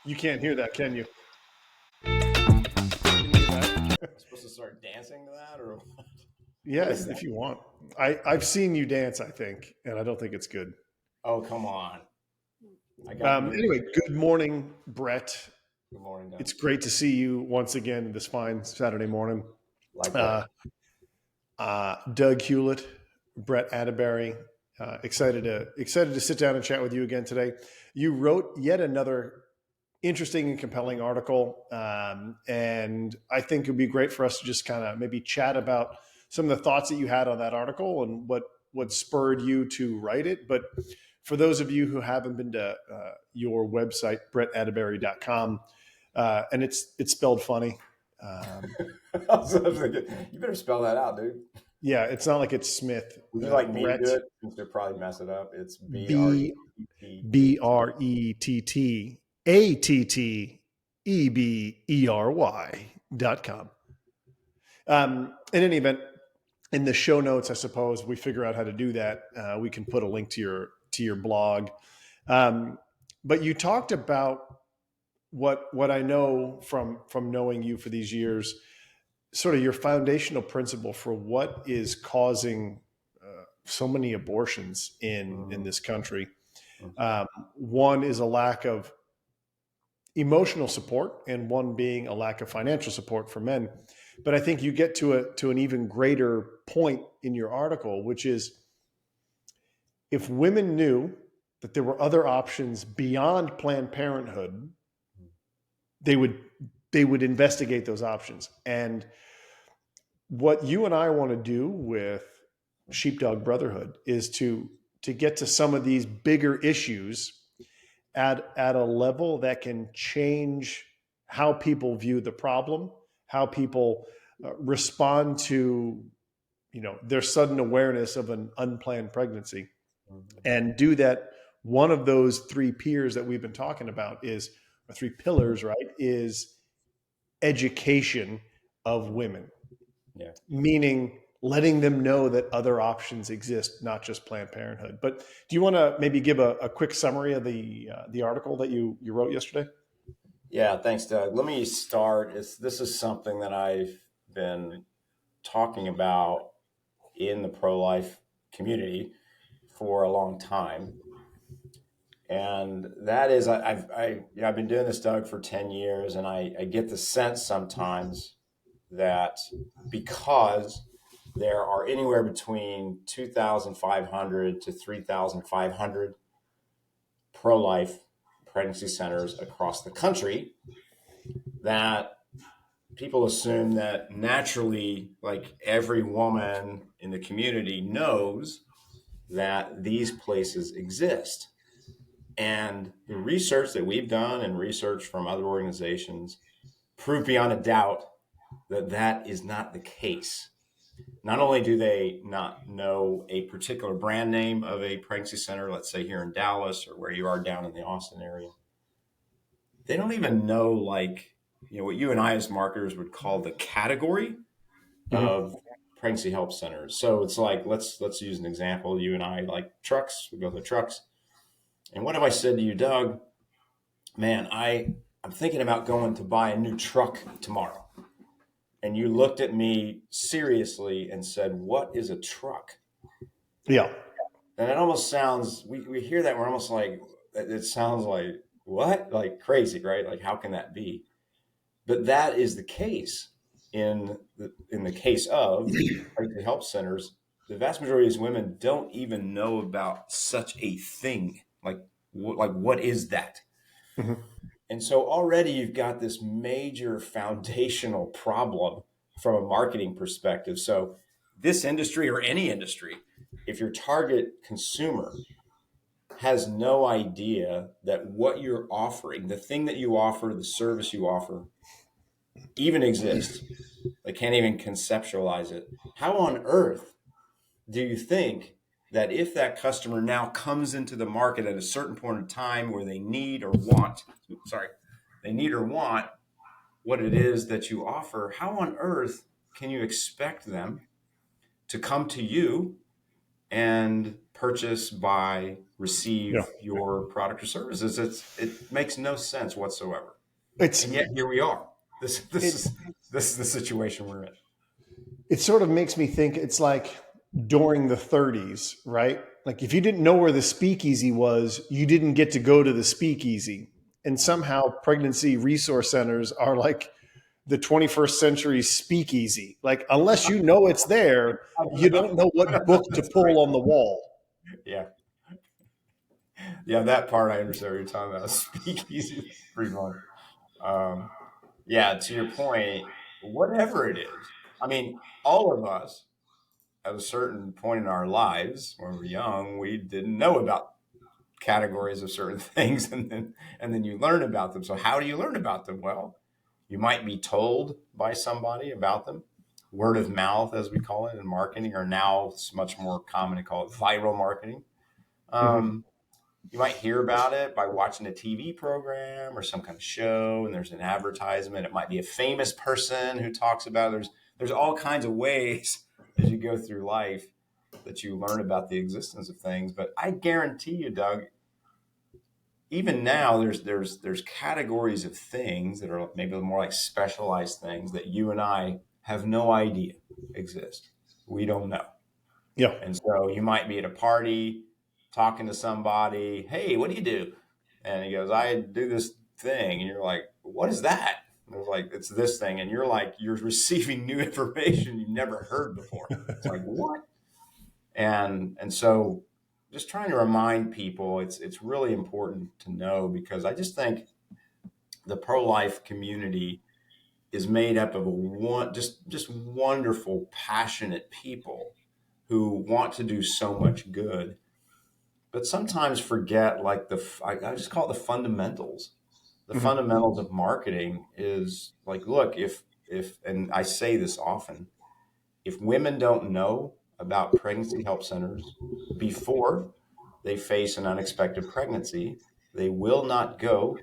You can't hear that, can you? I'm supposed to start dancing to that, or what is Yes, that? if you want. I've seen you dance, I think, and I don't think it's good. Oh, come on! I got news Anyway, for you. good morning, Brett. Good morning, Doug. It's great to see you once again this fine Saturday morning. Likewise. Uh, Doug Hewlett, Brett Atterbury. Excited to sit down and chat with you again today. You wrote yet another interesting and compelling article, and I think it would be great for us to just kind of maybe chat about some of the thoughts that you had on that article and what spurred you to write it. But for those of you who haven't been to your website, brettatterbury.com, and it's spelled funny. I was thinking, you better spell that out, dude. Yeah, it's not like it's Smith. Would you like me to do Brett, it? Since they'll probably mess it up. It's B B R E T T A T T E B E R Y.com. In any event, in the show notes, I suppose we figure out how to do that. We can put a link to your blog. But you talked about what I know from knowing you for these years, sort of your foundational principle for what is causing so many abortions in this country. One is a lack of emotional support, and one being a lack of financial support for men. But I think you get to an even greater point in your article, which is if women knew that there were other options beyond Planned Parenthood, they would investigate those options. And what you and I want to do with Sheepdog Brotherhood is to get to some of these bigger issues at a level that can change how people view the problem, how people respond to their sudden awareness of an unplanned pregnancy, and do that. One of those three peers that we've been talking about is, or three pillars, right, is education of women. Yeah. Meaning letting them know that other options exist, not just Planned Parenthood. But do you want to maybe give a quick summary of the article that you wrote yesterday? Yeah, thanks, Doug. Let me start. This is something that I've been talking about in the pro-life community for a long time, and that is I've been doing this, Doug, for 10 years, and I get the sense sometimes that because there are anywhere between 2,500 to 3,500 pro-life pregnancy centers across the country, that people assume that naturally, like every woman in the community knows that these places exist. And the research that we've done and research from other organizations prove beyond a doubt that that is not the case. Not only do they not know a particular brand name of a pregnancy center, let's say here in Dallas or where you are down in the Austin area, they don't even know, like, what you and I as marketers would call the category Mm-hmm. of pregnancy help centers. So it's like, let's use an example. You and I like trucks. We both have trucks. And what if I said to you, Doug, man, I'm thinking about going to buy a new truck tomorrow. And you looked at me seriously and said, what is a truck? Yeah. And it almost sounds, we hear that, we're almost like, it sounds like, what? Like crazy, right? Like, how can that be? But that is the case in the case of pregnancy help centers. The vast majority of these women don't even know about such a thing. Like what is that? Mm-hmm. And so already you've got this major foundational problem from a marketing perspective. So this industry, or any industry, if your target consumer has no idea that what you're offering, the thing that you offer, the service you offer, even exists, they can't even conceptualize it. How on earth do you think that if that customer now comes into the market at a certain point in time where they need or want what it is that you offer, how on earth can you expect them to come to you and purchase by Yeah. receive your product or services. It makes no sense whatsoever. And It's yet here we are. it This is the situation we're in. it sort of makes me think it's like during the 30s, right? Like if you didn't know where the speakeasy was, you didn't get to go to the speakeasy. And somehow pregnancy resource centers are like the 21st century speakeasy. Like unless you know it's there, you don't know what book to That's great. pull on the wall. Yeah. Yeah, that part I understand what you're talking about. Speakeasy, pretty fun. Um, yeah, to your point, whatever it is, I mean, all of us at a certain point in our lives when we were young, we didn't know about categories of certain things, and then you learn about them. So how do you learn about them? Well, you might be told by somebody about them. Word of mouth, as we call it in marketing, or now it's much more common to call it viral marketing. Mhm. Um, you might hear about it by watching a TV program or some kind of show, and there's an advertisement. It might be a famous person who talks about it. There's all kinds of ways as you go through life that you learn about the existence of things. But I guarantee you, Doug, even now there's categories of things that are maybe more like specialized things that you and I have no idea exist. We don't know. Yeah. And so you might be at a party talking to somebody, hey, what do you do? And he goes, I do this thing. And you're like, what is that? And it was like, it's this thing. And you're like, you're receiving new information you've never heard before. It's like, what? And so just trying to remind people it's really important to know, because I just think the pro-life community is made up of just wonderful, passionate people who want to do so much good, but sometimes forget like I just call it the fundamentals. The Mhm. fundamentals of marketing is like, look, if and I say this often, if women don't know about pregnancy help centers before they face an unexpected pregnancy, they will not go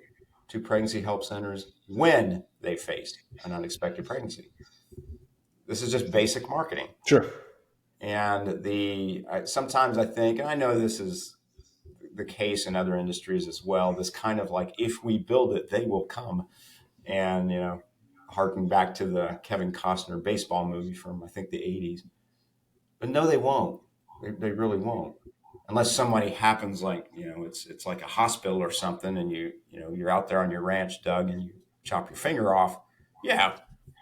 to pregnancy help centers when they face an unexpected pregnancy. This is just basic marketing. Sure. And sometimes I think, and I know this is the case in other industries as well, this kind of like, if we build it, they will come. And, harking back to the Kevin Costner baseball movie from, I think, the 80s. But no, they won't. They really won't. Unless somebody happens, like, it's like a hospital or something, and you're out there on your ranch, Doug, and you chop your finger off. Yeah,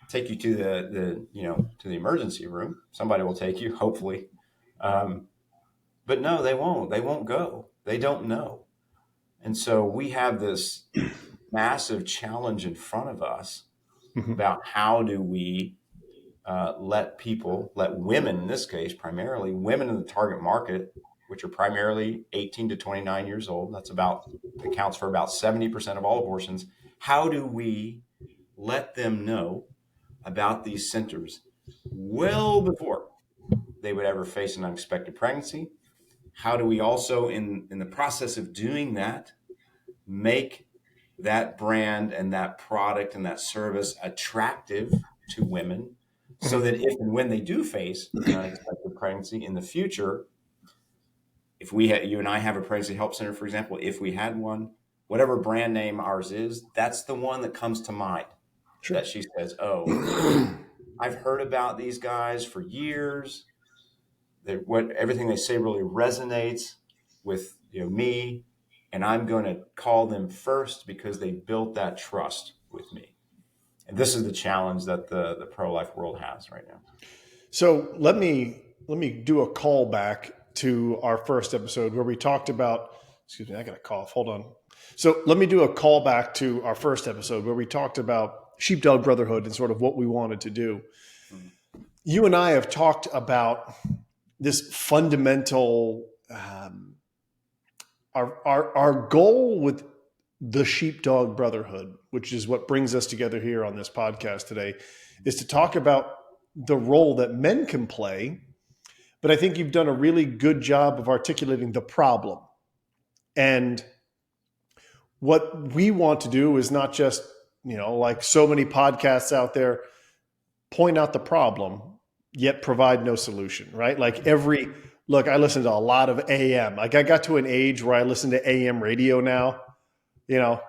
take you to to the emergency room. Somebody will take you, hopefully. Um, but no, they won't. They won't go. They don't know. And so we have this massive challenge in front of us Mhm. about how do we let women, in this case, primarily women in the target market, which are primarily 18 to 29 years old. Accounts for about 70% of all abortions. How do we let them know about these centers well before they would ever face an unexpected pregnancy? How do we also, in the process of doing that, make that brand and that product and that service attractive to women, so Mhm. that if and when they do face an unexpected pregnancy in the future, if you and I have a pregnancy help center, for example, if we had one, whatever brand name ours is, that's the one that comes to mind, Sure. that she says, oh, I've heard about these guys for years. Everything they say really resonates with me, and I'm going to call them first because they built that trust with me. And this is the challenge that the pro-life world has right now. So let me do a call back to our first episode where we talked about. Excuse me, I got a cough. Hold on. So let me do a call back to our first episode where we talked about Sheepdog Brotherhood and sort of what we wanted to do. Mhm. You and I have talked about this fundamental. Our goal with the Sheepdog Brotherhood, which is what brings us together here on this podcast today, is to talk about the role that men can play. But I think you've done a really good job of articulating the problem. And what we want to do is not just, like so many podcasts out there, point out the problem, yet provide no solution, right? Like every look, I listen to a lot of AM. Like I got to an age where I listen to AM radio now. You know,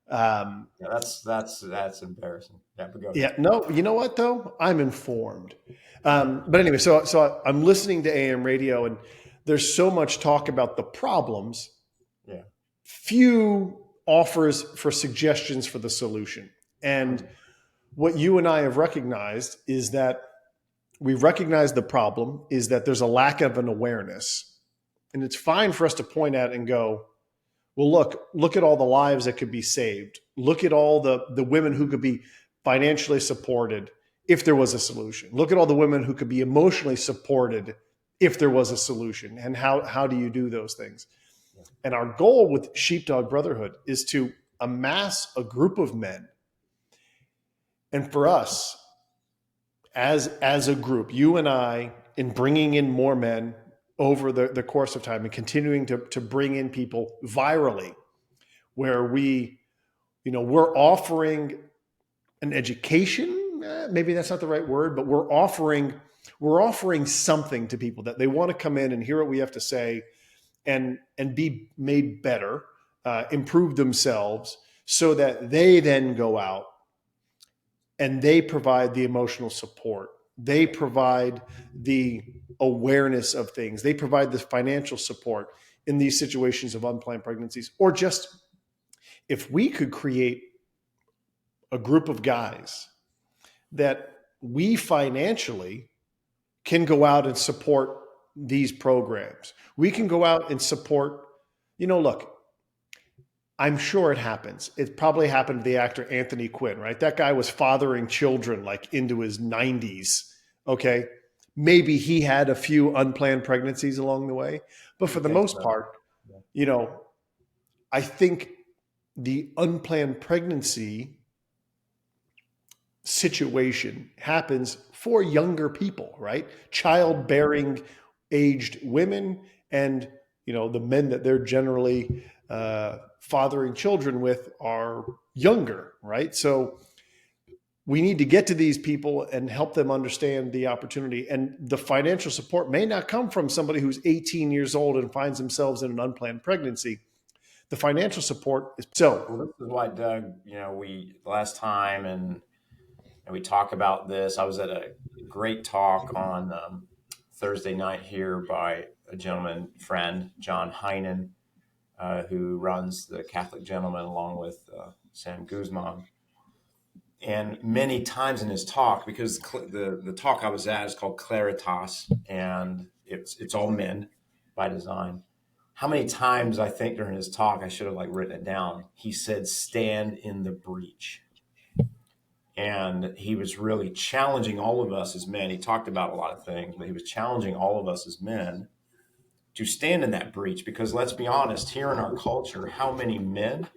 um, Yeah, that's embarrassing. Yeah, but go ahead. yeah. No, you know what though? I'm informed. But anyway, so I'm listening to AM radio, and there's so much talk about the problems, Yeah. few offers for suggestions for the solution. And what you and I have recognized is that we've recognized the problem is that there's a lack of an awareness. And it's fine for us to point at and go, well, look at all the lives that could be saved. Look at all the women who could be financially supported if there was a solution. Look at all the women who could be emotionally supported if there was a solution. And how do you do those things? And our goal with Sheepdog Brotherhood is to amass a group of men. And for us, as a group, you and I, in bringing in more men over the course of time and continuing to bring in people virally, where we're offering an education. Maybe that's not the right word, but we're offering something to people that they want to come in and hear what we have to say and be made better, improve themselves, so that they then go out and they provide the emotional support. They provide the awareness of things. They provide the financial support in these situations of unplanned pregnancies. Or just if we could create a group of guys that we financially can go out and support these programs. We can go out and support, look, I'm sure it happens. It probably happened to the actor Anthony Quinn, right? That guy was fathering children like into his 90s. Okay. Maybe he had a few unplanned pregnancies along the way, but for I the think most so. part, Yeah. I think the unplanned pregnancy situation happens for younger people, right? Childbearing aged women and, the men that they're generally fathering children with are younger, right? So we need to get to these people and help them understand the opportunity. And the financial support may not come from somebody who's 18 years old and finds themselves in an unplanned pregnancy. The financial support is Well, so. this is why, Doug, we last time and we talk about this. I was at a great talk on Thursday night here by a gentleman friend, John Heinen, who runs the Catholic Gentleman along with Sam Guzman. And many times in his talk, because the talk I was at is called Claritas, and it's all men by design. How many times I think during his talk I should have written it down. He said, "Stand in the breach." And he was really challenging all of us as men. He talked about a lot of things, but he was challenging all of us as men to stand in that breach. Because let's be honest, here in our culture, how many men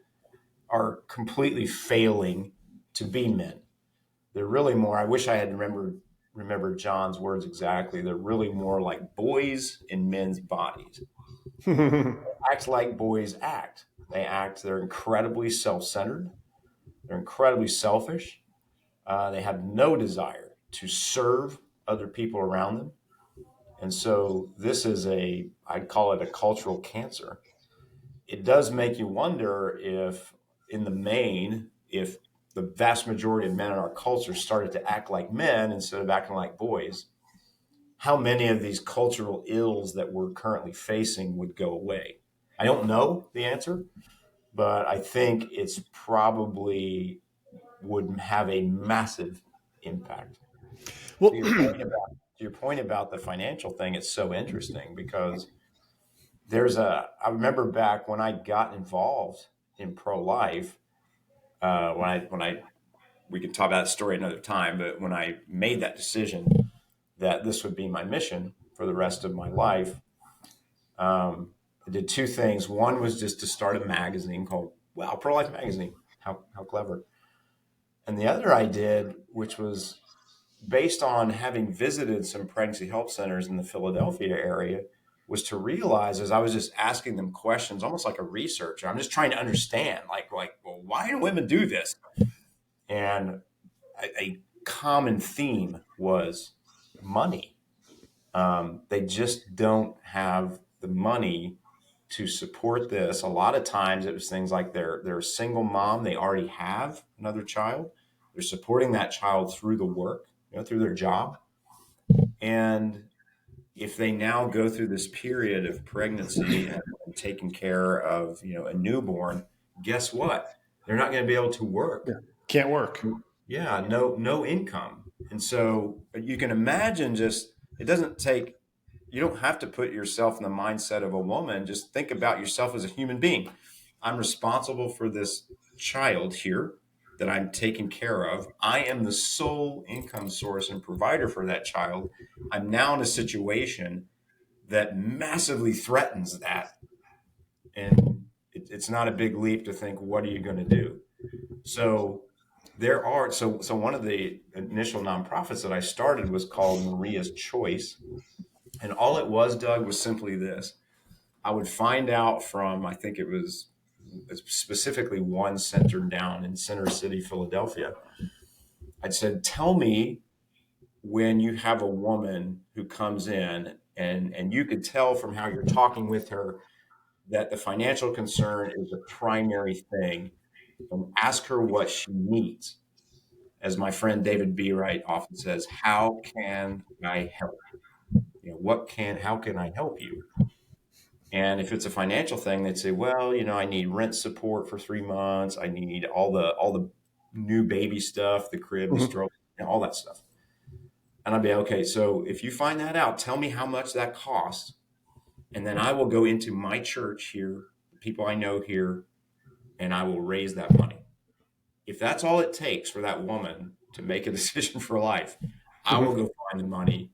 are completely failing to be men? They're really more, I wish I had remembered John's words exactly. They're really more like boys in men's bodies. Act like boys act. They're incredibly self-centered. They're incredibly selfish. They have no desire to serve other people around them. And so this is I'd call it a cultural cancer. It does make you wonder if, in the main, if the vast majority of men in our culture started to act like men instead of acting like boys, how many of these cultural ills that we're currently facing would go away? I don't know the answer, but I think it's probably would have a massive impact. Well, To your point about the financial thing, it's so interesting because I remember back when I got involved in pro life, we could talk about that story another time, but when I made that decision that this would be my mission for the rest of my life, I did two things. One was just to start a magazine called, Pro Life Magazine. How clever. And the other I did, which was based on having visited some pregnancy help centers in the Philadelphia area, was to realize as I was just asking them questions, almost like a researcher. I'm just trying to understand, well, why do women do this? And a common theme was money. They just don't have the money to support this. A lot of times it was things like they're a single mom, they already have another child. They're supporting that child through the work, through their job. And if they now go through this period of pregnancy and taking care of, a newborn, guess what? They're not going to be able to work. Yeah. Can't work. Yeah, no income. And so you can imagine it doesn't take, you don't have to put yourself in the mindset of a woman. Just think about yourself as a human being. I'm responsible for this child here that I'm taking care of. I am the sole income source and provider for that child. I'm now in a situation that massively threatens that. And it's not a big leap to think, what are you going to do? So so one of the initial nonprofits that I started was called Maria's Choice. And all it was, Doug, was simply this. I would find out from, I think it was specifically one center down in Center City, Philadelphia. I'd said, tell me when you have a woman who comes in and you could tell from how you're talking with her that the financial concern is a primary thing, and ask her what she needs. As my friend David B. Wright often says, how can I help? How can I help you? And if it's a financial thing, they'd say, well, I need rent support for 3 months. I need all the new baby stuff, the crib, the stroller, all that stuff. And I'd be, okay, so if you find that out, tell me how much that costs. And then I will go into my church here, the people I know here, and I will raise that money. If that's all it takes for that woman to make a decision for life, I will go find the money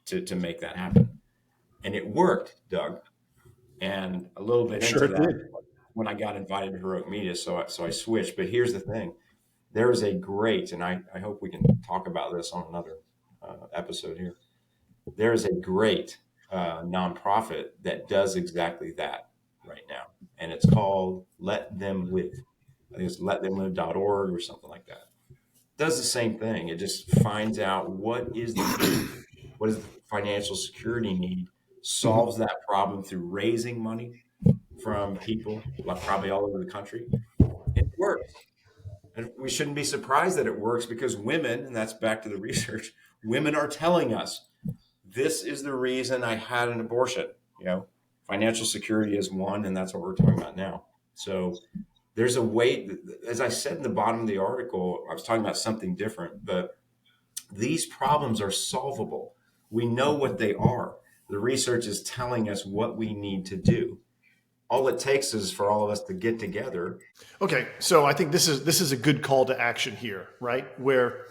to make that happen. And it worked, Doug. And a little bit into that, when I got invited to Heroic Media, so I switched. But here's the thing. There is a great, and I hope we can talk about this on another episode here. There is a great nonprofit that does exactly that right now. And it's called Let Them Live. I think it's letthemlive.org or something like that. It does the same thing. It just finds out what is the financial security need, solves that problem through raising money from people, probably all over the country. It works. And we shouldn't be surprised that it works, because women, and that's back to the research, women are telling us, this is the reason I had an abortion. Financial security is one, and that's what we're talking about now. So there's a way, as I said in the bottom of the article, I was talking about something different, but these problems are solvable. We know what they are. The research is telling us what we need to do. All it takes is for all of us to get together. Okay, so I think this is a good call to action here, right? Where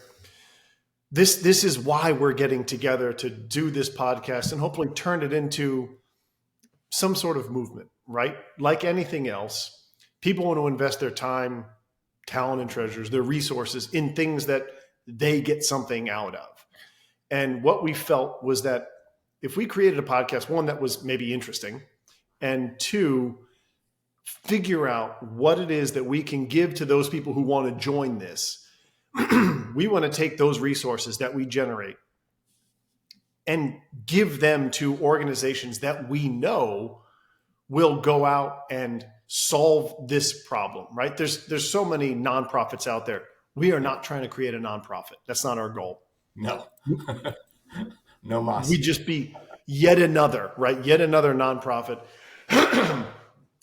this is why we're getting together to do this podcast and hopefully turn it into some sort of movement, right? Like anything else, people want to invest their time, talent, and treasures, their resources in things that they get something out of. And what we felt was that if we created a podcast, one, that was maybe interesting, and two, figure out what it is that we can give to those people who want to join this. We want to take those resources that we generate and give them to organizations that we know will go out and solve this problem, right? There's so many nonprofits out there. We are not trying to create a nonprofit. That's not our goal. No. No mas. We just be yet another, right? Yet another nonprofit.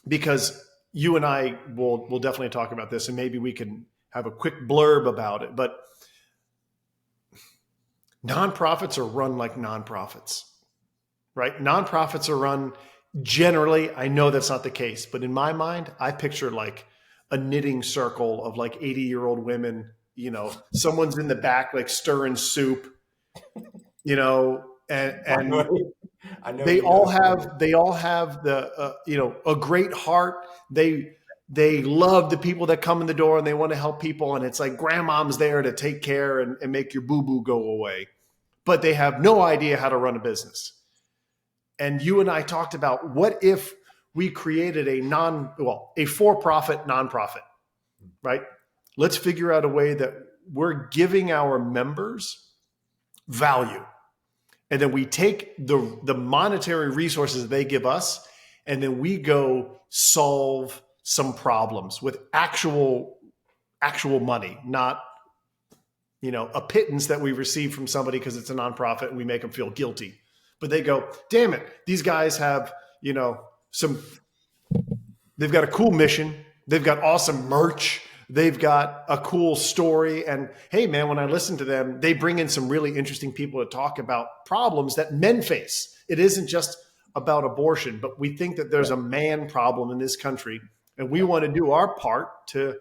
Because you and I will definitely talk about this, and maybe we can have a quick blurb about it. But nonprofits are run like nonprofits, right? Nonprofits are run generally, I know that's not the case, but in my mind, I picture like a knitting circle of like 80-year-old women, someone's in the back, like stirring soup, and I know they all have the, a great heart. They love the people that come in the door and they want to help people. And it's like grandmom's there to take care and make your boo-boo go away, but they have no idea how to run a business. And you and I talked about, what if we created a for-profit nonprofit, right? Let's figure out a way that we're giving our members value. And then we take the monetary resources that they give us, and then we go solve some problems with actual money, not, a pittance that we receive from somebody because it's a nonprofit and we make them feel guilty. But they go, damn it, these guys have, they've got a cool mission. They've got awesome merch. They've got a cool story. And hey, man, when I listen to them, they bring in some really interesting people to talk about problems that men face. It isn't just about abortion, but we think that there's a man problem in this country. And we want to do our part to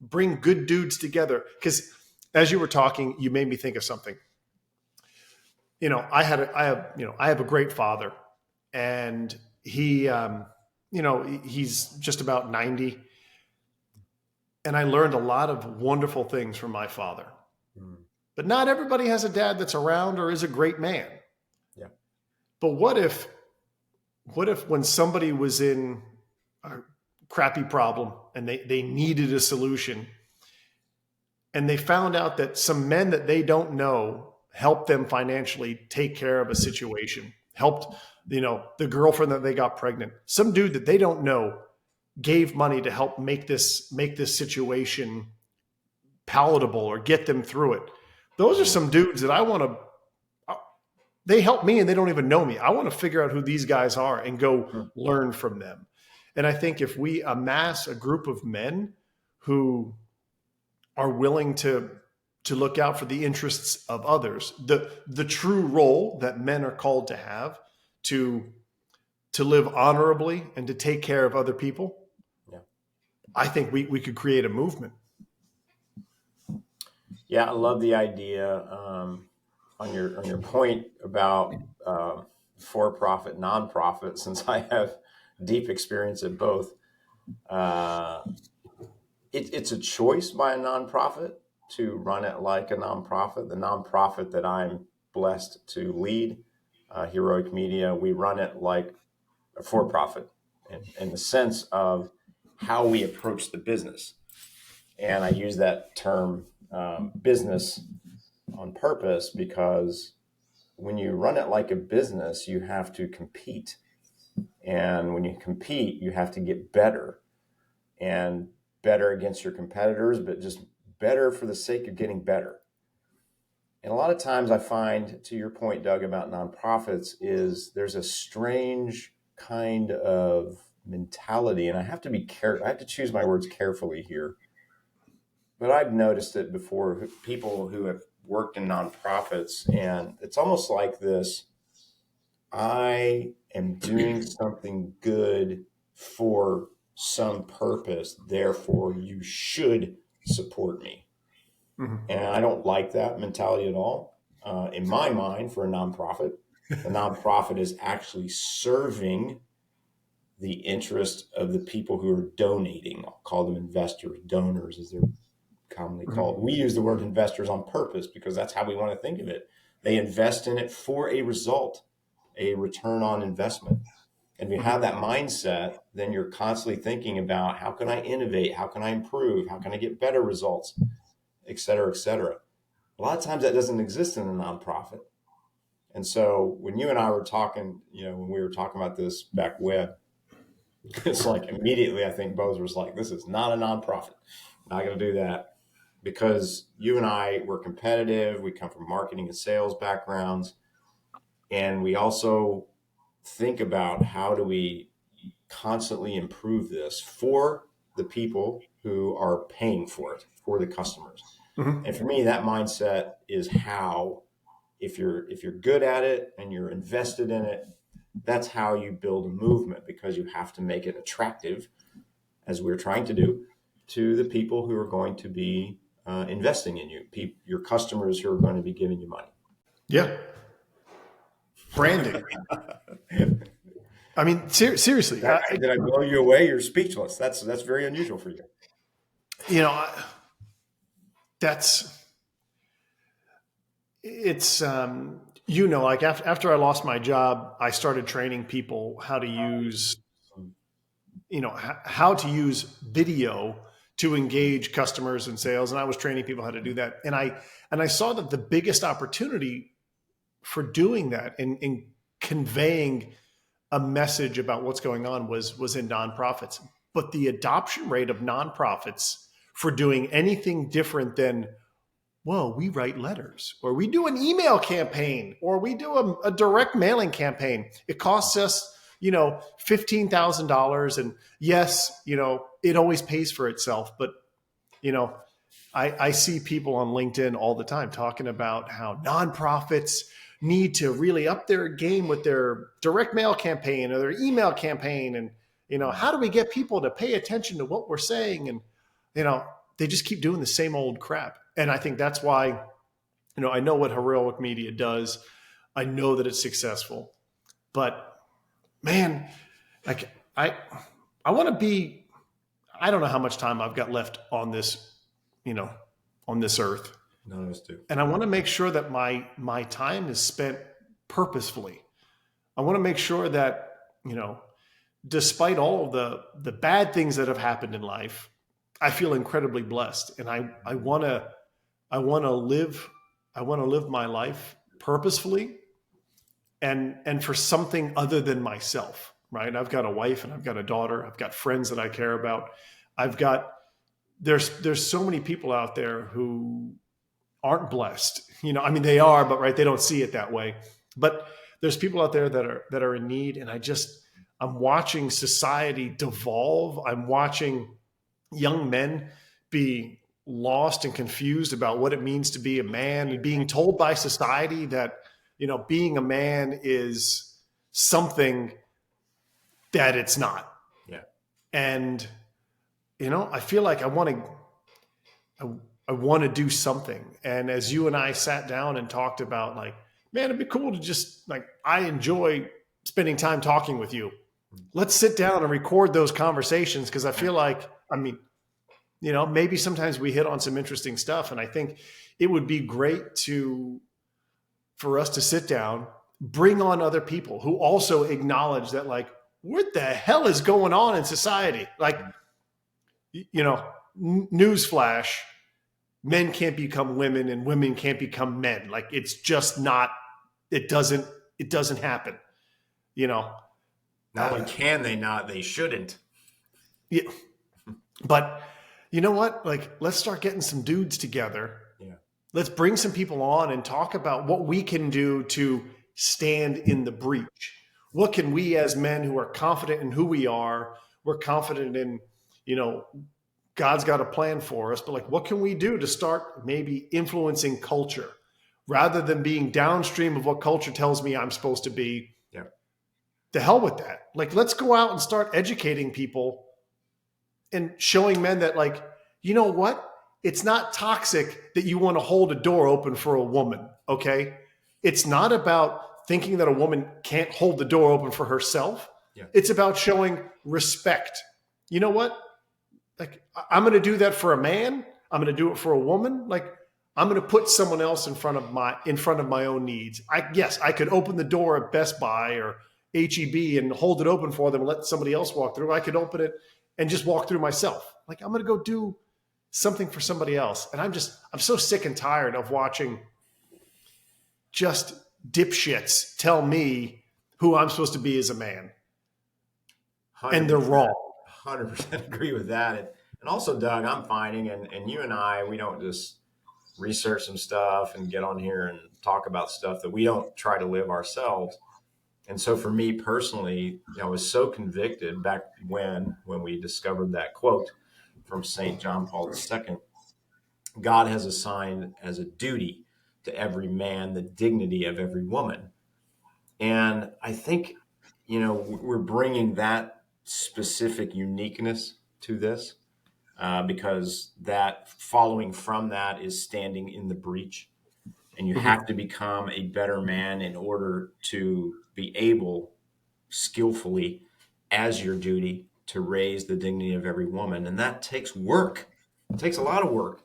bring good dudes together. Because as you were talking, you made me think of something. I have a great father, and he, he's just about 90. And I learned a lot of wonderful things from my father. But not everybody has a dad that's around or is a great man. Yeah. But what if when somebody was in a crappy problem and they needed a solution, and they found out that some men that they don't know helped them financially take care of a situation, helped, the girlfriend that they got pregnant, some dude that they don't know gave money to help make this situation palatable or get them through it. Those are some dudes that I want to, they help me and they don't even know me. I want to figure out who these guys are and go learn from them. And I think if we amass a group of men who are willing to look out for the interests of others, the true role that men are called to have, to live honorably and to take care of other people, I think we could create a movement. Yeah, I love the idea on your point about for-profit, nonprofit. Since I have deep experience in both, it's a choice by a nonprofit to run it like a nonprofit. The nonprofit that I'm blessed to lead, Heroic Media, we run it like a for-profit in the sense of how we approach the business. And I use that term business on purpose because when you run it like a business, you have to compete. And when you compete, you have to get better, and better against your competitors, but just better for the sake of getting better. And a lot of times I find, to your point, Doug, about nonprofits, is there's a strange kind of mentality, and I have to be careful. I have to choose my words carefully here. But I've noticed it before, people who have worked in nonprofits, and it's almost like this: I am doing something good for some purpose, therefore you should support me. Mm-hmm. And I don't like that mentality at all. In my mind, for a nonprofit, the nonprofit is actually serving the interest of the people who are donating. I'll call them investors, donors, as they're commonly called. Mm-hmm. We use the word investors on purpose because that's how we want to think of it. They invest in it for a result, a return on investment. And if you have that mindset, then you're constantly thinking about, how can I innovate? How can I improve? How can I get better results? Et cetera, et cetera. A lot of times that doesn't exist in a nonprofit. And so when you and I were talking, when we were talking about this back when, it's like immediately I think Bose was like, this is not a nonprofit. Not going to do that. Because you and I were competitive. We come from marketing and sales backgrounds. And we also think about, how do we constantly improve this for the people who are paying for it, for the customers. Mm-hmm. And for me, that mindset is how, if you're good at it and you're invested in it, that's how you build a movement, because you have to make it attractive, as we're trying to do, to the people who are going to be investing in you, your customers who are going to be giving you money. Yeah. Branding. I mean, seriously. Did I blow you away? You're speechless. That's very unusual for you. Like after I lost my job, I started training people how to use, how to use video to engage customers and sales. And I was training people how to do that. And I saw that the biggest opportunity for doing that and conveying a message about what's going on was in nonprofits. But the adoption rate of nonprofits for doing anything different than, well, we write letters, or we do an email campaign, or we do a direct mailing campaign. It costs us, $15,000. And yes, it always pays for itself. But, I see people on LinkedIn all the time talking about how nonprofits need to really up their game with their direct mail campaign or their email campaign. And, how do we get people to pay attention to what we're saying? And, they just keep doing the same old crap. And I think that's why, I know what heroic media does. I know that it's successful, but man, like I want to be, I don't know how much time I've got left on this, on this earth. None of us do. And I want to make sure that my time is spent purposefully. I want to make sure that, despite all of the bad things that have happened in life, I feel incredibly blessed. And I want to live my life purposefully and for something other than myself, right? I've got a wife and I've got a daughter. I've got friends that I care about. There's so many people out there who aren't blessed. They are, but right, they don't see it that way. But there's people out there that are in need, and I'm watching society devolve. I'm watching young men be lost and confused about what it means to be a man, and being told by society that, being a man is something that it's not. Yeah. And, I feel like I want to do something. And as you and I sat down and talked about, like, man, it'd be cool to just, like, I enjoy spending time talking with you. Let's sit down and record those conversations, because I feel like, maybe sometimes we hit on some interesting stuff. And I think it would be great for us to sit down, bring on other people who also acknowledge that, like, what the hell is going on in society? Like, newsflash, men can't become women and women can't become men. Like, it's just not, it doesn't happen, Not only can they not, they shouldn't. Yeah. But you know what? Like, let's start getting some dudes together. Yeah. Let's bring some people on and talk about what we can do to stand in the breach. What can we, as men who are confident in who we are, we're confident in, God's got a plan for us, but, like, what can we do to start maybe influencing culture rather than being downstream of what culture tells me I'm supposed to be? Yeah. The hell with that. Like, let's go out and start educating people and showing men that, like, you know what? It's not toxic that you want to hold a door open for a woman. Okay. It's not about thinking that a woman can't hold the door open for herself. Yeah. It's about showing respect. You know what? Like, I'm going to do that for a man. I'm going to do it for a woman. Like, I'm going to put someone else in front of my own needs. Yes, I could open the door at Best Buy or HEB and hold it open for them and let somebody else walk through. I could open it and just walk through myself. Like, I'm going to go do something for somebody else. And I'm so sick and tired of watching just dipshits tell me who I'm supposed to be as a man. 100%, and they're wrong. 100% agree with that. And also, Doug, I'm finding, and you and I, we don't just research some stuff and get on here and talk about stuff that we don't try to live ourselves. And so for me personally, I was so convicted back when we discovered that quote from St. John Paul II, God has assigned as a duty to every man the dignity of every woman. And I think, we're bringing that specific uniqueness to this because that following from that is standing in the breach. And you have to become a better man in order to be able skillfully, as your duty, to raise the dignity of every woman. And that takes work. It takes a lot of work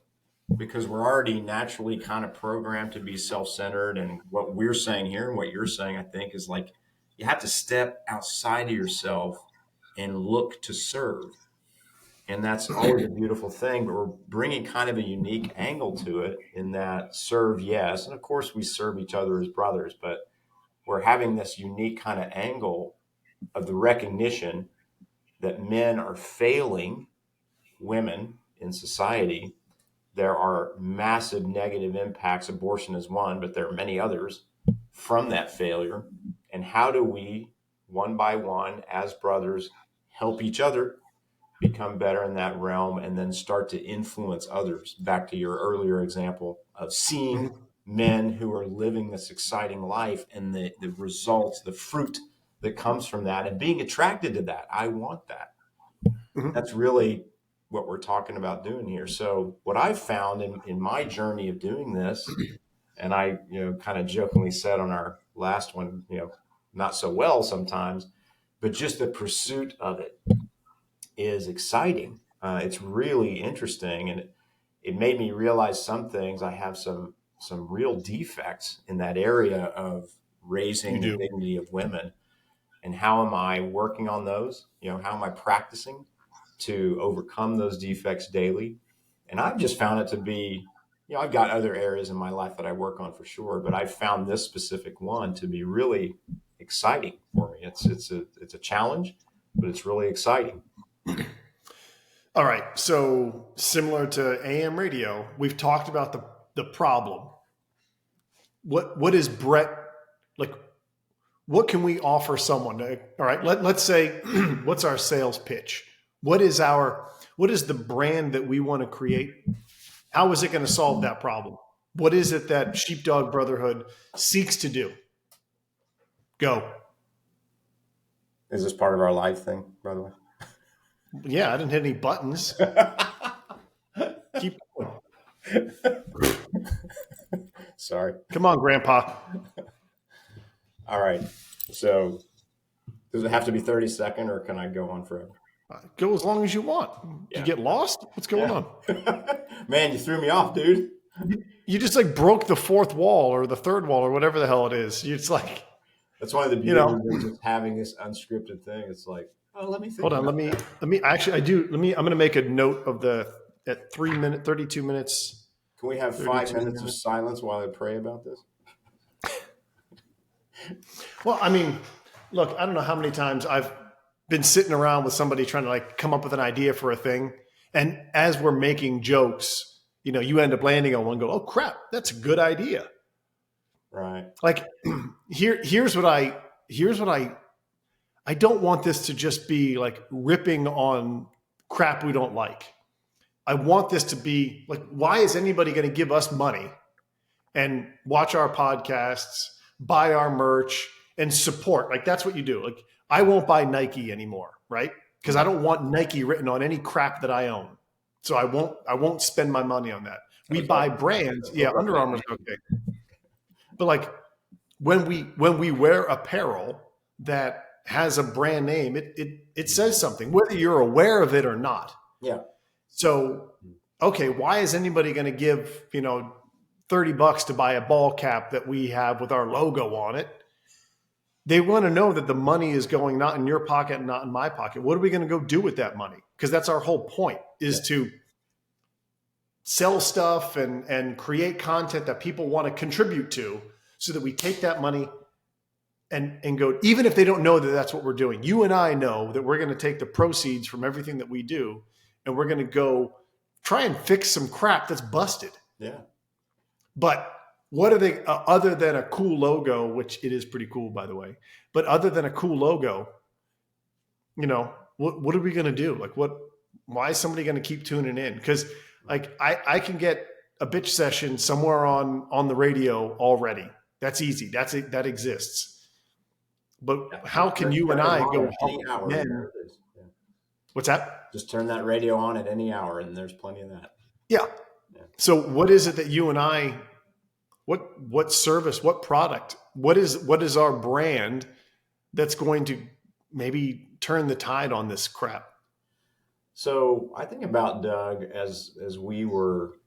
because we're already naturally kind of programmed to be self-centered. And what we're saying here and what you're saying, I think, is like you have to step outside of yourself and look to serve. And that's always a beautiful thing, but we're bringing kind of a unique angle to it in that serve, yes. And of course, we serve each other as brothers, but we're having this unique kind of angle of the recognition that men are failing women in society. There are massive negative impacts. Abortion is one, but there are many others from that failure. And how do we, one by one, as brothers, help each other become better in that realm and then start to influence others? Back to your earlier example of seeing Mhm. men who are living this exciting life and the results, the fruit that comes from that, and being attracted to that. I want that. Mhm. That's really what we're talking about doing here. So what I've found in my journey of doing this, and I, kind of jokingly said on our last one, not so well sometimes, but just the pursuit of it is exciting. It's really interesting, and it made me realize some things. I have some real defects in that area of You raising the do. dignity of women, and how am I working on those? How am I practicing to overcome those defects daily? And I've just found it to be, I've got other areas in my life that I work on for sure, but I've found this specific one to be really exciting for me. It's a challenge, but it's really exciting. All right. So similar to AM radio, we've talked about the problem. What is Brett like? What can we offer someone? All right. Let's say what's our sales pitch? What is the brand that we want to create? How is it going to solve that problem? What is it that Sheepdog Brotherhood seeks to do? Go. Is this part of our live thing, by the way? Yeah, I didn't hit any buttons. Keep going. Sorry. Come on, Grandpa. All right. So does it have to be 30-second or can I go on forever? Go as long as you want. Did you Yeah. get lost? What's going Yeah. on? Man, you threw me off, dude. You just like broke the fourth wall or the third wall or whatever the hell it is. It's like, That's one of the you know, beauties of just having this unscripted thing. It's like, oh, let me think hold on. about that. Let me actually, I do. I'm going to make a note of at 32 minutes, Can we have 5 32 minutes of minutes. silence while I pray about this? Well, I mean, look, I don't know how many times I've been sitting around with somebody trying to like come up with an idea for a thing. And as we're making jokes, you end up landing on one, go, oh crap, that's a good idea. Right. Like here's what I don't want this to just be like ripping on crap we don't like. I want this to be like, why is anybody going to give us money and watch our podcasts, buy our merch, and support? Like, that's what you do. Like, I won't buy Nike anymore, right? Because I don't want Nike written on any crap that I own. So I won't spend my money on that. We buy brands. Yeah, Under Armour's okay. But like when we wear apparel that has a brand name, it says something, whether you're aware of it or not. Yeah. So, okay, why is anybody going to give, $30 to buy a ball cap that we have with our logo on it? They want to know that the money is going not in your pocket, not in my pocket. What are we going to go do with that money? Because that's our whole point, is to sell stuff and create content that people want to contribute to, so that we take that money and go, even if they don't know that that's what we're doing. You and I know that we're going to take the proceeds from everything that we do and we're going to go try and fix some crap that's busted. Yeah. But what are they, other than a cool logo, which it is pretty cool, by the way, but other than a cool logo, what are we going to do? Like, why is somebody going to keep tuning in? Because like I can get a bitch session somewhere on the radio already. That's easy. That exists. But how can you and I go any help hour? men? Yeah. What's that? Just turn that radio on at any hour, and there's plenty of that. Yeah. So what is it that you and I, what service, what product, what is our brand that's going to maybe turn the tide on this crap? So I think about Doug as we were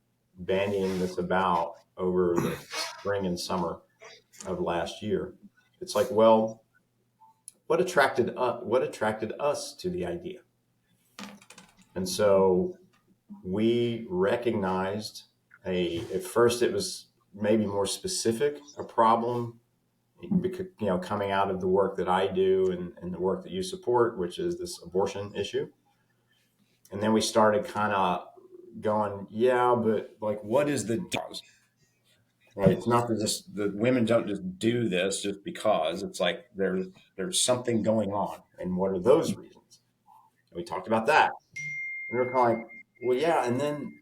bandying this about over the spring and summer of last year. It's like, well, what attracted us to the idea? And so we recognized at first it was maybe more specific, a problem, because, coming out of the work that I do and the work that you support, which is this abortion issue. And then we started kind of going, yeah, but like, what is the cause? Right? It's not that just the women don't just do this just because. It's like there's something going on, and what are those reasons? And we talked about that. And we were kind of like, well, yeah, and then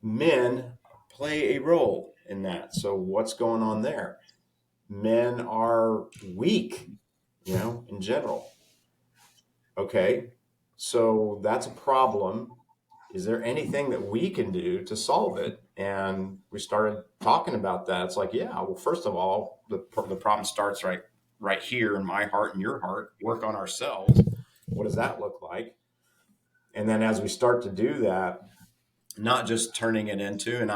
men play a role in that. So what's going on there? Men are weak, in general. Okay, so that's a problem. Is there anything that we can do to solve it? And we started talking about that. It's like, yeah, well, first of all, the problem starts right here in my heart and your heart. Work on ourselves. What does that look like? And then as we start to do that, not just turning it into, and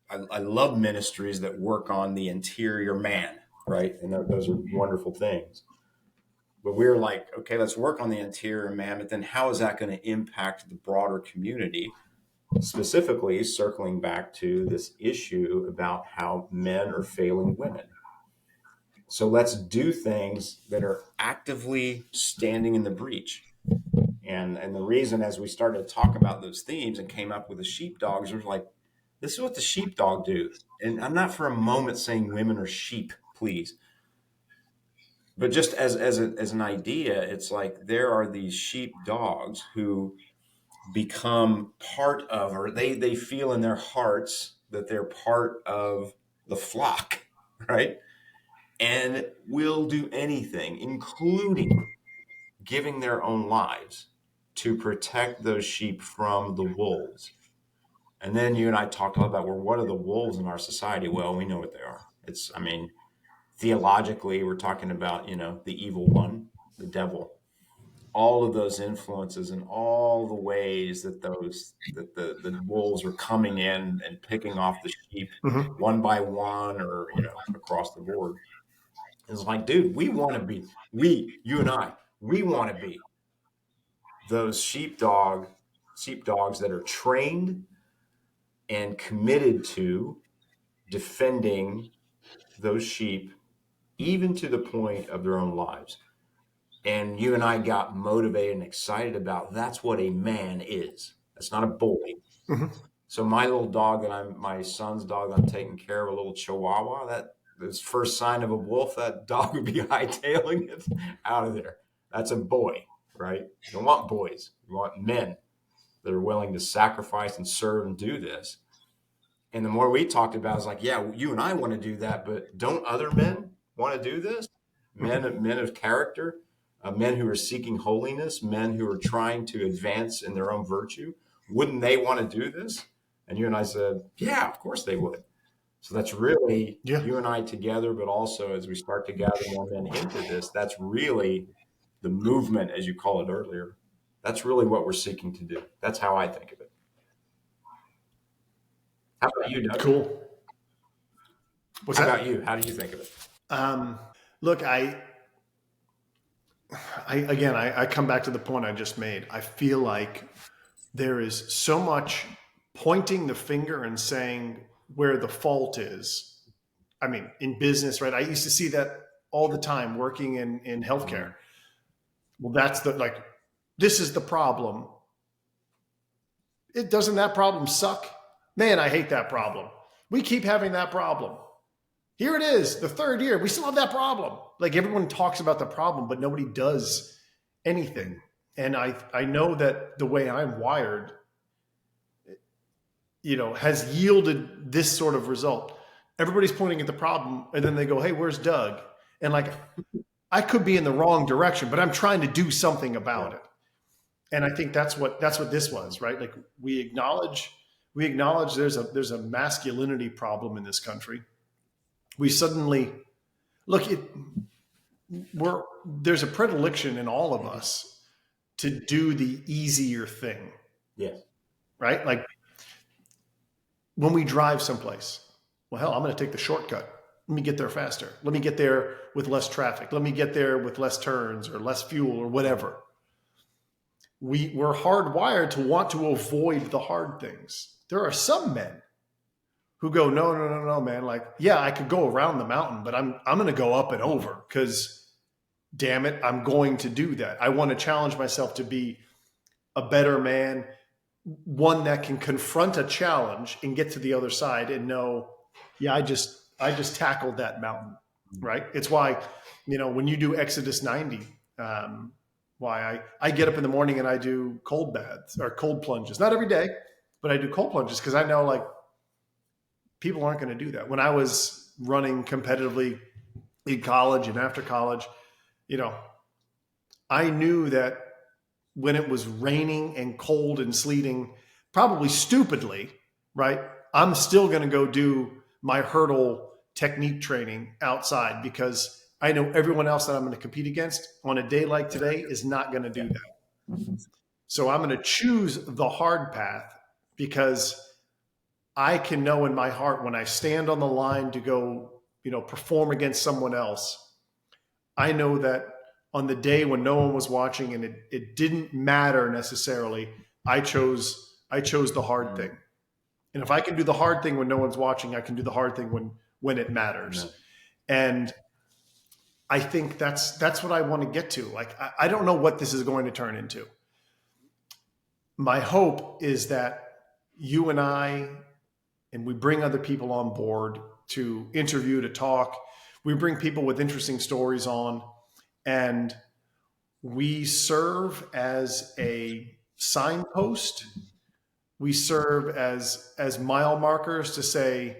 I love ministries that work on the interior man, right? And those are wonderful things. But we're like, okay, let's work on the interior man, but then how is that going to impact the broader community? Specifically, circling back to this issue about how men are failing women. So let's do things that are actively standing in the breach. And the reason, as we started to talk about those themes and came up with the sheepdogs, was like, this is what the sheepdog do. And I'm not for a moment saying women are sheep, please. But just as an idea, it's like there are these sheepdogs who become part of, or they feel in their hearts that they're part of the flock, right? And will do anything, including giving their own lives to protect those sheep from the wolves. And then you and I talked a lot about, well, what are the wolves in our society? Well, we know what they are. Theologically, we're talking about, the evil one, the devil, all of those influences and all the ways that the wolves are coming in and picking off the sheep Mm-hmm. one by one, or, across the board. It's like, dude, you and I, we want to be those sheepdogs that are trained and committed to defending those sheep, even to the point of their own lives. And you and I got motivated and excited about, that's what a man is. That's not a boy. Mm-hmm. So my little dog my son's dog I'm taking care of, a little Chihuahua, that this first sign of a wolf, that dog would be hightailing it out of there. That's a boy, right? You don't want boys. You want men that are willing to sacrifice and serve and do this. And the more we talked about, it's like, yeah, you and I want to do that, but don't other men want to do this? Men of character, men who are seeking holiness, men who are trying to advance in their own virtue. Wouldn't they want to do this? And you and I said, yeah, of course they would. So that's really you and I together, but also as we start to gather more men into this, that's really the movement, as you call it earlier. That's really what we're seeking to do. That's how I think of it. How about you, Doug? Cool. What's How that? about you? How do you think of it? Look, I come back to the point I just made. I feel like there is so much pointing the finger and saying where the fault is. I mean, in business, right? I used to see that all the time working in healthcare. Well, that's this is the problem. Doesn't that problem suck? Man, I hate that problem. We keep having that problem. Here it is, the third year. We still have that problem. Like, everyone talks about the problem, but nobody does anything. And I know that the way I'm wired, has yielded this sort of result. Everybody's pointing at the problem, and then they go, hey, where's Doug? And like, I could be in the wrong direction, but I'm trying to do something about it. And I think that's what this was, right? Like, we acknowledge there's a masculinity problem in this country. We suddenly there's a predilection in all of us to do the easier thing. Yes. Right? Like, when we drive someplace, well, hell, I'm going to take the shortcut. Let me get there faster. Let me get there with less traffic. Let me get there with less turns or less fuel or whatever. we're hardwired to want to avoid the hard things. There are some men who go, no, no, no, no, man. Like, yeah, I could go around the mountain, but I'm going to go up and over because, damn it, I'm going to do that. I want to challenge myself to be a better man, one that can confront a challenge and get to the other side and know, yeah, I just tackled that mountain, right? It's why, when you do Exodus 90, why I get up in the morning and I do cold baths or cold plunges. Not every day, but I do cold plunges because I know like people aren't going to do that. When I was running competitively in college and after college, I knew that when it was raining and cold and sleeting, probably stupidly, right? I'm still going to go do my hurdle technique training outside because I know everyone else that I'm going to compete against on a day like today is not going to do that. So I'm going to choose the hard path because I can know in my heart when I stand on the line to go, perform against someone else, I know that on the day when no one was watching and it didn't matter necessarily, I chose the hard thing. And if I can do the hard thing when no one's watching, I can do the hard thing when it matters. And I think that's what I want to get to. Like, I don't know what this is going to turn into. My hope is that you and I, and we bring other people on board to interview, to talk. We bring people with interesting stories on, and we serve as a signpost. We serve as mile markers to say,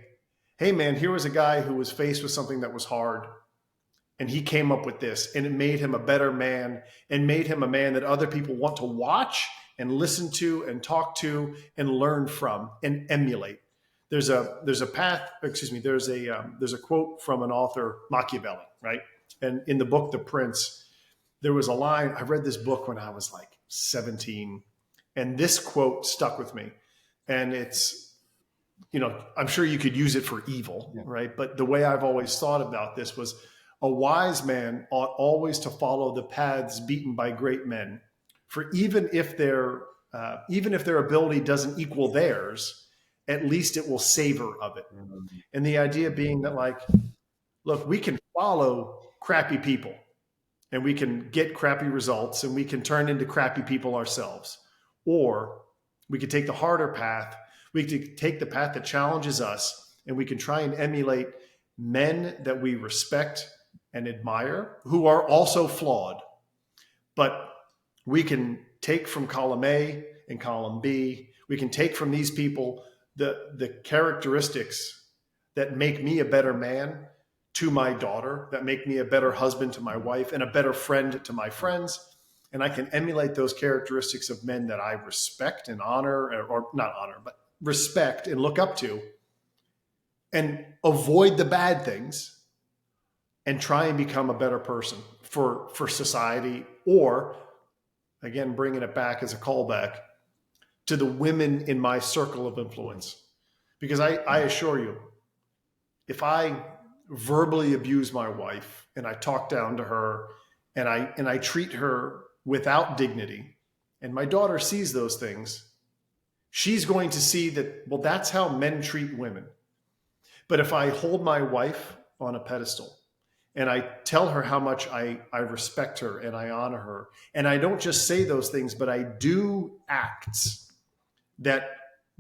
hey man, here was a guy who was faced with something that was hard, and he came up with this, and it made him a better man and made him a man that other people want to watch and listen to and talk to and learn from and emulate. There's a path, excuse me, there's a quote from an author, Machiavelli, right? And in the book, The Prince, there was a line, I read this book when I was like 17, and this quote stuck with me. And it's, I'm sure you could use it for evil, right? But the way I've always thought about this was, a wise man ought always to follow the paths beaten by great men, for even if their ability doesn't equal theirs, at least it will savor of it. And the idea being that, like, look, we can follow crappy people and we can get crappy results and we can turn into crappy people ourselves. Or we could take the harder path. We could take the path that challenges us, and we can try and emulate men that we respect and admire, who are also flawed. But we can take from column A and column B. We can take from these people the characteristics that make me a better man to my daughter, that make me a better husband to my wife, and a better friend to my friends. And I can emulate those characteristics of men that I respect and honor, or not honor, but respect and look up to, and avoid the bad things and try and become a better person for society, or, again, bringing it back as a callback to the women in my circle of influence. Because I assure you, if I verbally abuse my wife and I talk down to her and I treat her without dignity, and my daughter sees those things, she's going to see that, well, that's how men treat women. But if I hold my wife on a pedestal and I tell her how much I respect her and I honor her, and I don't just say those things, but I do acts that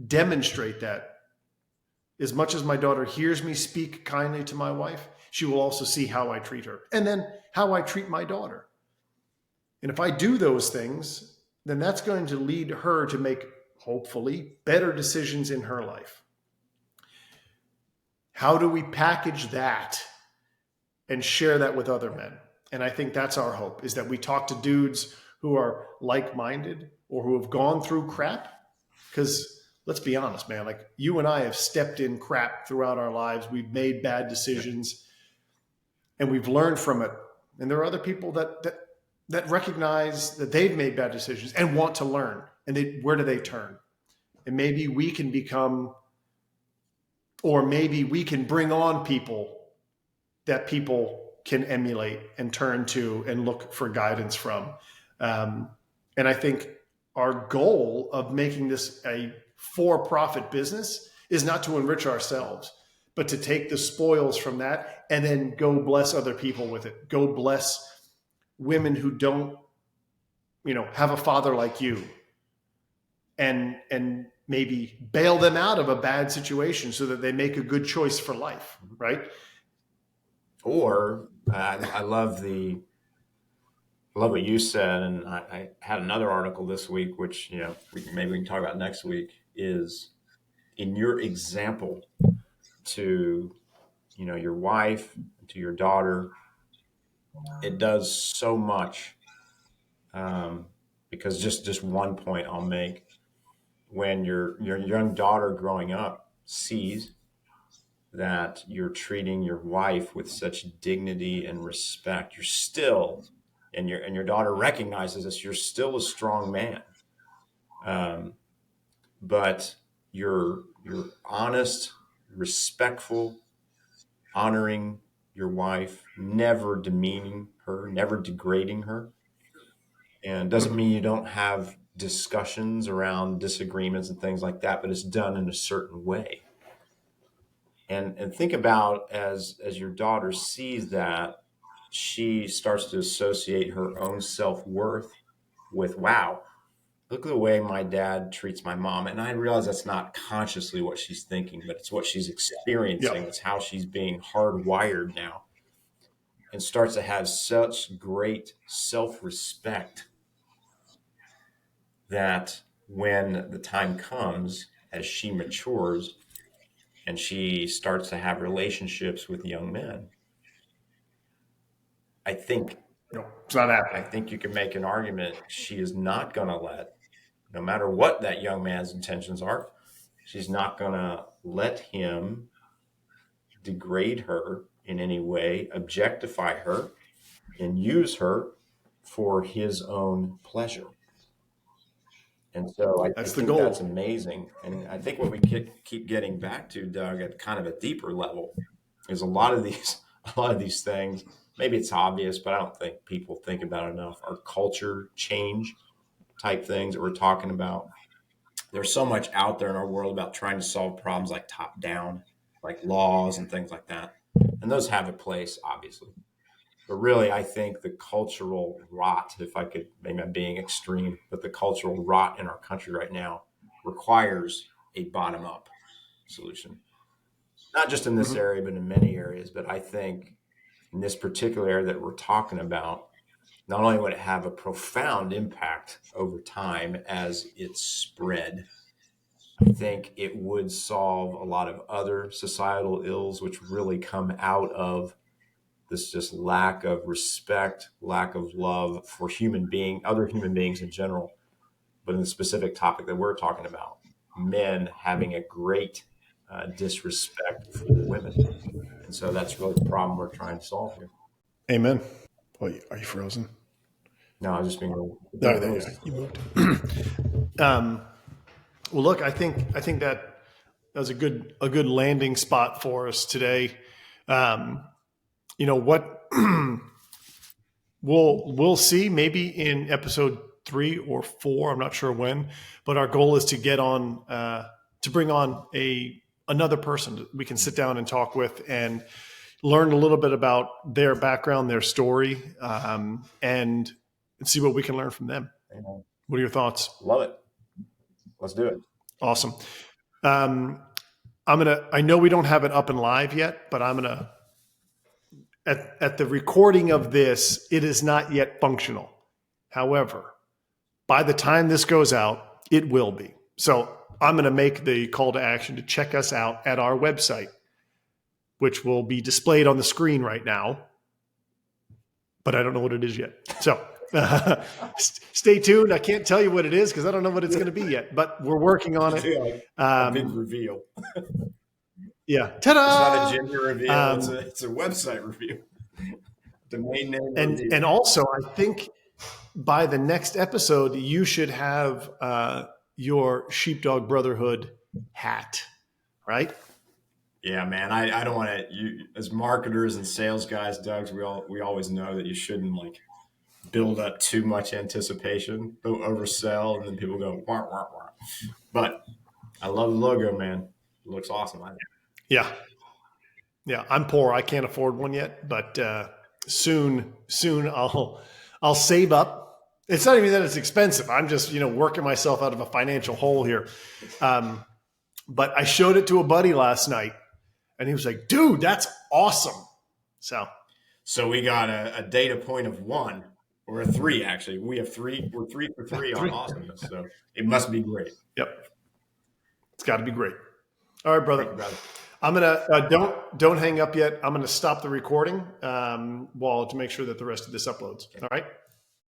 demonstrate that, as much as my daughter hears me speak kindly to my wife, she will also see how I treat her, and then how I treat my daughter. And if I do those things, then that's going to lead her to make, hopefully, better decisions in her life. How do we package that and share that with other men? And I think that's our hope, is that we talk to dudes who are like-minded or who have gone through crap. Because let's be honest, man, like, you and I have stepped in crap throughout our lives. We've made bad decisions and we've learned from it. And there are other people that recognize that they've made bad decisions and want to learn. And where do they turn? And maybe we can become, or maybe we can bring on people that people can emulate and turn to and look for guidance from. And I think our goal of making this a for-profit business is not to enrich ourselves, but to take the spoils from that and then go bless other people with it. Go bless women who don't, have a father like you, and maybe bail them out of a bad situation so that they make a good choice for life, right? Or I love what you said, and I had another article this week, which maybe we can talk about next week. Is in your example to your wife, to your daughter, it does so much. Because just one point I'll make: when your young daughter growing up sees that you're treating your wife with such dignity and respect, you're still, and your daughter recognizes this, you're still a strong man. But you're honest, respectful, honoring your wife, never demeaning her, never degrading her. And doesn't mean you don't have discussions around disagreements and things like that, but it's done in a certain way. And think about, as your daughter sees that, she starts to associate her own self-worth with, wow, look at the way my dad treats my mom. And I realize that's not consciously what she's thinking, but it's what she's experiencing. Yep. It's how she's being hardwired now, and starts to have such great self-respect that when the time comes, as she matures and she starts to have relationships with young men, I think No, it's not I happening. think you can make an argument she is not going to let, no matter what that young man's intentions are, she's not going to let him degrade her in any way, objectify her, and use her for his own pleasure. And so I That's the think that's goal. amazing. And I think what we keep getting back to, Doug, at kind of a deeper level, is a lot of these things. Maybe it's obvious, but I don't think people think about it enough. Are culture change type things that we're talking about. There's so much out there in our world about trying to solve problems like top down, like laws and things like that. And those have a place, obviously. But really, I think the cultural rot, if I could, maybe I'm being extreme, but the cultural rot in our country right now requires a bottom up solution. Not just in this Mm-hmm. area, but in many areas. But I think in this particular area that we're talking about, not only would it have a profound impact over time as it's spread, I think it would solve a lot of other societal ills which really come out of this just lack of respect, lack of love for other human beings in general. But in the specific topic that we're talking about, men having a great disrespect for women. And so that's really the problem we're trying to solve here. Amen. Boy, are you frozen? No, I was just being No, there you, realistic. you moved. Well, look, I think that was a good landing spot for us today. What we'll see maybe in episode 3 or 4. I'm not sure when, but our goal is to get on to bring on another person that we can sit down and talk with and learn a little bit about their background, their story, and see what we can learn from them. Amen. What are your thoughts? Love it. Let's do it. Awesome. Um, I know we don't have it up and live yet, but I'm gonna at the recording of this, it is not yet functional. However, by the time this goes out, it will be. So I'm going to make the call to action to check us out at our website, which will be displayed on the screen right now, but I don't know what it is yet. So stay tuned. I can't tell you what it is because I don't know what it's going to be yet, but we're working on it. Like a big reveal. Yeah. It's Ta-da! not a gender reveal. It's a website review. Domain name review. And also, I think by the next episode, you should have your Sheepdog Brotherhood hat, right? Yeah, man. I don't want to. You as marketers and sales guys, Doug's. We always know that you shouldn't build up too much anticipation. Don't oversell, and then people go wah, wah, wah. But I love the logo, man. It looks awesome. Yeah. Yeah. I'm poor. I can't afford one yet, but soon I'll save up. It's not even that it's expensive. I'm just, working myself out of a financial hole here. But I showed it to a buddy last night and he was like, dude, that's awesome. So we got a data point of 1 or a 3, actually. We have 3. We're 3 for 3 on awesomeness. So it must be great. Yep. It's got to be great. All right, brother. Thank you, brother. I'm gonna don't hang up yet. I'm gonna stop the recording to make sure that the rest of this uploads. All right.